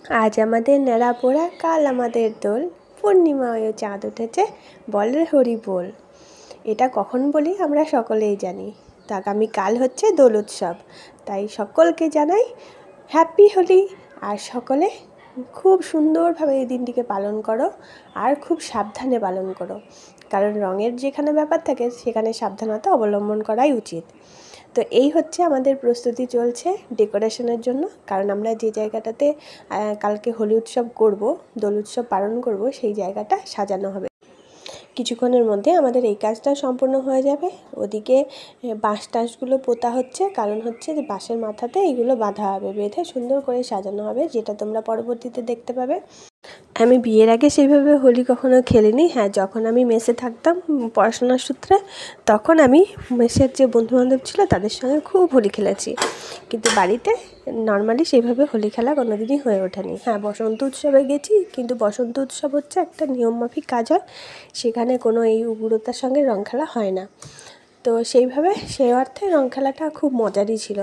আজ আমাদের ন্যাড়া পোড়া, কাল আমাদের দোল, পূর্ণিমা হয়ে চাঁদ উঠেছে, বলে হরি বল। এটা কখন বলি আমরা সকলেই জানি। তো আগামীকাল হচ্ছে দোল উৎসব, তাই সকলকে জানাই হ্যাপি হোলি। আর সকলে খুব সুন্দরভাবে এই দিনটিকে পালন করো, আর খুব সাবধানে পালন করো, কারণ রঙের যেখানে ব্যাপার থাকে সেখানে সাবধানতা অবলম্বন করাই উচিত। তো এই হচ্ছে আমাদের প্রস্তুতি চলছে ডেকোরেশনের জন্য, কারণ আমরা যে জায়গাটাতে কালকে হোলি উৎসব করব, দোল উৎসব পালন করব, সেই জায়গাটা সাজানো হবে। কিছুক্ষণের মধ্যে আমাদের এই কাজটা সম্পূর্ণ হয়ে যাবে। ওদিকে বাঁশ টাশগুলো পোতা হচ্ছে, কারণ হচ্ছে যে বাঁশের মাথাতে এইগুলো বাঁধা হবে, বেঁধে সুন্দর করে সাজানো হবে, যেটা তোমরা পরবর্তীতে দেখতে পাবে। আমি বিয়ের আগে সেইভাবে হোলি কখনো খেলিনি। হ্যাঁ, যখন আমি মেসে থাকতাম পড়াশোনার সূত্রে, তখন আমি মেসের যে বন্ধুবান্ধব ছিল তাদের সঙ্গে খুব হোলি খেলেছি, কিন্তু বাড়িতে নর্মালি সেইভাবে হোলি খেলা কোনো দিনই হয়ে ওঠেনি। হ্যাঁ, বসন্ত উৎসবে গেছি, কিন্তু বসন্ত উৎসব হচ্ছে একটা নিয়মমাফিক কাজ হয়, সেখানে কোনো এই উগ্রতার সঙ্গে রং খেলা হয় না। তো সেইভাবে সেই অর্থে রং খেলাটা খুব মজারই ছিল।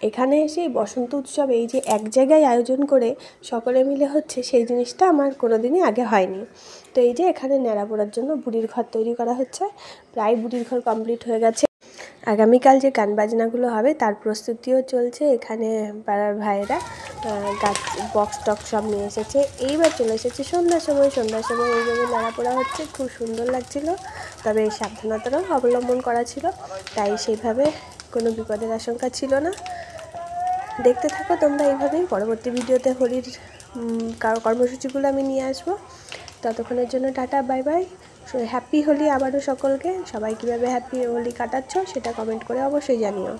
এখানে এসে বসন্ত উৎসব এই যে এক জায়গায় আয়োজন করে সকলে মিলে হচ্ছে, সেই জিনিসটা আমার কোনো দিনই আগে হয়নি। তো এই যে এখানে ন্যাড়া পোড়ার জন্য বুড়ির ঘর তৈরি করা হচ্ছে, প্রায় বুড়ির ঘর কমপ্লিট হয়ে গেছে। আগামীকাল যে গান বাজনাগুলো হবে তার প্রস্তুতিও চলছে। এখানে পাড়ার ভাইয়েরা গাছ বক্স টক্স সব নিয়ে এসেছে। এইবার চলে এসেছে সন্ধ্যার সময় এইভাবে ন্যাড়া পোড়া হচ্ছে, খুব সুন্দর লাগছিল। তবে সাবধানতারও অবলম্বন করা ছিল, তাই সেইভাবে কোনো বিপদের আশঙ্কা ছিল না। দেখতে থাকো তোমরা এইভাবেই। পরবর্তী ভিডিওতে হোলির কর্মসূচিগুলো আমি নিয়ে আসবো। ততক্ষণের জন্য tata, bye bye. Happy Holi আবারও সকলকে। সবাই কীভাবে হ্যাপি হোলি কাটাচ্ছ সেটা কমেন্ট করে অবশ্যই জানিও।